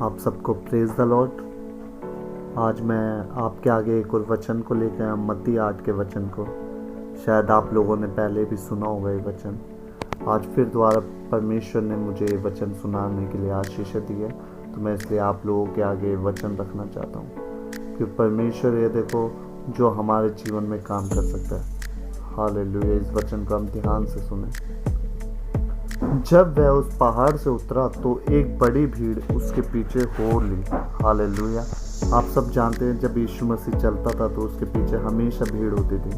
आप सबको praise the Lord. आज मैं आपके आगे एक और वचन को लेकर आया, मत्ती 8 के वचन को। शायद आप लोगों ने पहले भी सुना होगा ये वचन। आज फिर दोबारा परमेश्वर ने मुझे ये वचन सुनाने के लिए आशीष दी है, तो मैं इसलिए आप लोगों के आगे वचन रखना चाहता हूँ कि परमेश्वर ये देखो जो हमारे जीवन में काम कर सकता है। हालेलुया। इस वचन को हम ध्यान से सुने। जब वह उस पहाड़ से उतरा तो एक बड़ी भीड़ उसके पीछे हो ली। हालेलुया। आप सब जानते हैं जब यीशु मसीह चलता था तो उसके पीछे हमेशा भीड़ होती थी,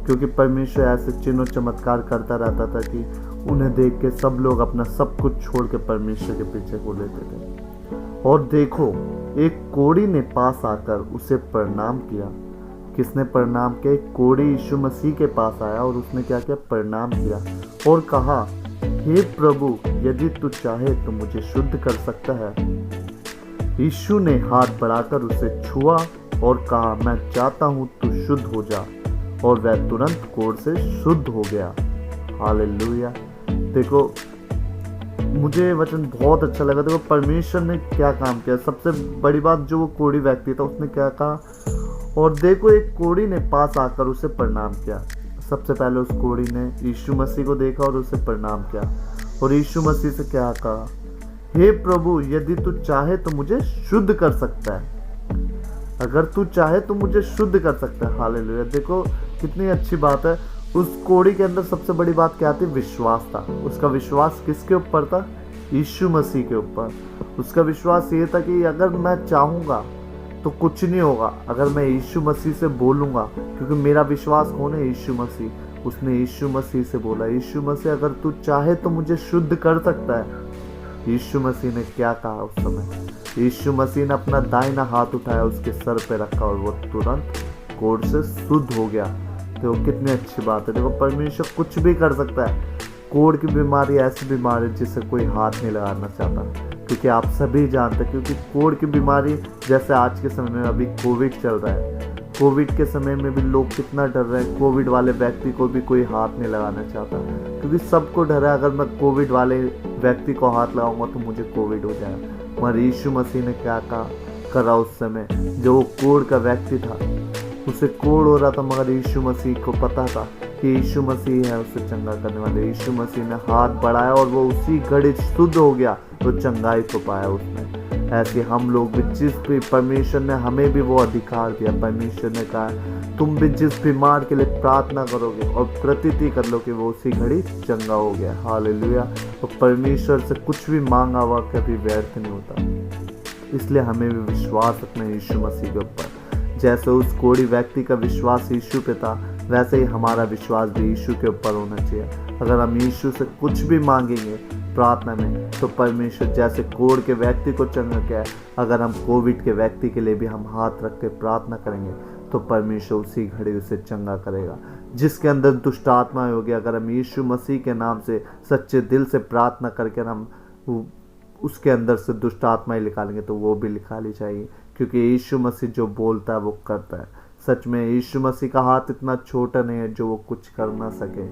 क्योंकि परमेश्वर ऐसे चिन्ह और चमत्कार करता रहता था कि उन्हें देख के सब लोग अपना सब कुछ छोड़ के परमेश्वर के पीछे हो लेते थे। और देखो, एक कोढ़ी ने पास आकर उसे प्रणाम किया। किसने प्रणाम किया? एक कोढ़ी यीशु मसीह के पास आया और उसने क्या किया? प्रणाम किया और कहा, हे प्रभु, यदि तू चाहे तो मुझे शुद्ध कर सकता है। यीशु ने हाथ बढ़ाकर उसे छुआ और कहा, मैं चाहता हूं तू शुद्ध हो जा। और वह तुरंत कोढ़ से शुद्ध हो गया। हालेलुया। देखो, मुझे वचन बहुत अच्छा लगा। देखो परमेश्वर ने क्या काम किया। सबसे बड़ी बात, जो वो कोढ़ी व्यक्ति था उसने क्या कहा? और देखो, एक कोढ़ी ने पास आकर उसे प्रणाम किया। सबसे पहले उस कोढ़ी ने यीशु मसीह को देखा और उसे प्रणाम किया और यीशु मसीह से क्या कहा? हे प्रभु, यदि तू चाहे तो मुझे शुद्ध कर सकता है। अगर तू चाहे तो मुझे शुद्ध कर सकता है। हालेलुया। देखो कितनी अच्छी बात है। उस कोढ़ी के अंदर सबसे बड़ी बात क्या थी? विश्वास था। उसका विश्वास किसके ऊपर था? यीशु मसीह के ऊपर। उसका विश्वास ये था कि अगर मैं चाहूँगा तो कुछ नहीं होगा, अगर मैं यीशु मसीह से बोलूँगा, क्योंकि मेरा विश्वास कौन है? यीशु मसीह। उसने यीशु मसीह से बोला, यीशु मसीह अगर तू चाहे तो मुझे शुद्ध कर सकता है। यीशु मसीह ने क्या कहा उस समय? यीशु मसीह ने अपना दाहिना हाथ उठाया, उसके सर पे रखा और वो तुरंत कोढ़ से शुद्ध हो गया। तो कितनी अच्छी बात है। देखो परमेश्वर कुछ भी कर सकता है। कोढ़ की बीमारी ऐसी बीमारी है जिसे कोई हाथ नहीं लगाना चाहता, क्योंकि आप सभी जानते हैं, क्योंकि कोढ़ की बीमारी जैसे आज के समय में अभी कोविड चल रहा है। कोविड के समय में भी लोग कितना डर रहे हैं। कोविड वाले व्यक्ति को भी कोई हाथ नहीं लगाना चाहता, क्योंकि सबको डर है अगर मैं कोविड वाले व्यक्ति को हाथ लगाऊंगा तो मुझे कोविड हो जाएगा। मगर यीशु मसीह ने क्या करा उस समय? जो वो कोढ़ का व्यक्ति था, उसे कोढ़ हो रहा था, मगर यीशु मसीह को पता था कि यीशु मसीह है उसे चंगा करने वाले। यीशु मसीह ने हाथ बढ़ाया और वो उसी घड़ी शुद्ध हो गया, तो चंगाई को पाया उसने। ऐसे हम लोग भी, जिस भी परमेश्वर ने हमें भी वो अधिकार दिया। परमेश्वर ने कहा, तुम भी जिस बीमार के लिए प्रार्थना करोगे और प्रतीति कर लो कि वो उसी घड़ी चंगा हो गया। हालेलुया। तो परमेश्वर से कुछ भी मांगा हुआ कभी व्यर्थ नहीं होता। इसलिए हमें भी विश्वास रखना है यीशु मसीह के ऊपर। जैसे उस कोढ़ी व्यक्ति का विश्वास यीशु पे था, वैसे ही हमारा विश्वास भी यीशु के ऊपर होना चाहिए। अगर हम यीशु से कुछ भी मांगेंगे प्रार्थना में, तो परमेश्वर जैसे कोढ़ के व्यक्ति को चंगा किया है, अगर हम कोविड के व्यक्ति के लिए भी हम हाथ रख के प्रार्थना करेंगे तो परमेश्वर उसी घड़ी उसे चंगा करेगा। जिसके अंदर दुष्ट आत्मा होगी, अगर हम यीशु मसीह के नाम से सच्चे दिल से प्रार्थना करके हम उसके अंदर से दुष्ट आत्माएं निकालेंगे तो वो भी निकाली जाएगी, क्योंकि यीशु मसीह जो बोलता है वो करता है। सच में यीशु मसीह का हाथ इतना छोटा नहीं है जो वो कुछ कर ना सके।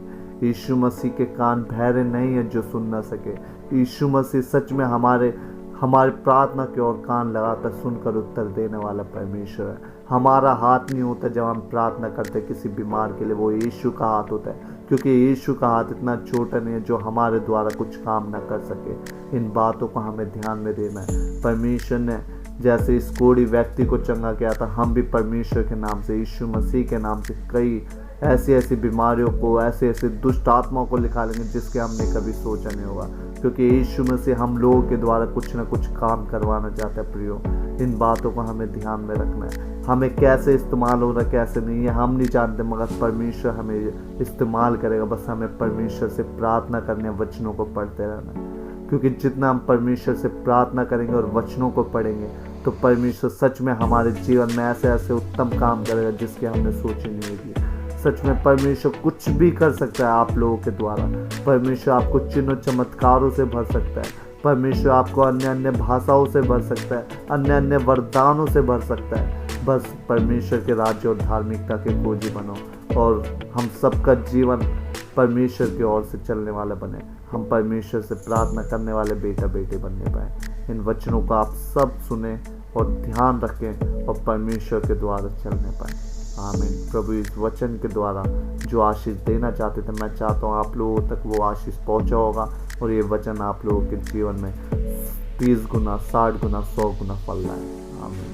यीशु मसीह के कान बहरे नहीं है जो सुन ना सके। यीशु मसीह सच में हमारे प्रार्थना की ओर कान लगाकर सुनकर उत्तर देने वाला परमेश्वर है। हमारा हाथ नहीं होता जब हम प्रार्थना करते किसी बीमार के लिए, वो यीशु का हाथ होता है, क्योंकि यीशु का हाथ इतना छोटा नहीं है जो हमारे द्वारा कुछ काम ना कर सके। इन बातों को हमें ध्यान में देना है। परमेश्वर ने जैसे इस कोढ़ी व्यक्ति को चंगा किया था, हम भी परमेश्वर के नाम से, यीशु मसीह के नाम से कई ऐसी बीमारियों को, ऐसे दुष्ट आत्माओं को निकालेंगे जिसके हमने कभी सोचा नहीं होगा, क्योंकि यीशु मसीह हम लोगों के द्वारा कुछ ना कुछ काम करवाना चाहता है। प्रियो, इन बातों को हमें ध्यान में रखना है। हमें कैसे इस्तेमाल हो रहा कैसे नहीं, ये हम नहीं जानते, मगर परमेश्वर हमें इस्तेमाल करेगा। बस हमें परमेश्वर से प्रार्थना करने, वचनों को पढ़ते रहना है, क्योंकि जितना हम परमेश्वर से प्रार्थना करेंगे और वचनों को पढ़ेंगे तो परमेश्वर सच में हमारे जीवन में ऐसे उत्तम काम करेगा जिसकी हमने सोची नहीं होगी। सच में परमेश्वर कुछ भी कर सकता है आप लोगों के द्वारा। परमेश्वर आपको चिन्ह चमत्कारों से भर सकता है। परमेश्वर आपको अन्य अन्य भाषाओं से भर सकता है, अन्य अन्य वरदानों से भर सकता है। बस परमेश्वर के राज्य और धार्मिकता के खोजी बनो और हम सबका जीवन परमेश्वर की ओर से चलने वाला बने। हम परमेश्वर से प्रार्थना करने वाले बेटा बेटी बनने पाए। इन वचनों को आप सब सुने और ध्यान रखें और परमेश्वर के द्वारा चलने पाए। आमीन। प्रभु इस वचन के द्वारा जो आशीष देना चाहते थे, मैं चाहता हूँ आप लोगों तक वो आशीष पहुँचा होगा और ये वचन आप लोगों के जीवन में 30 गुना, 60 गुना, 100 गुना फल लाए। आमीन।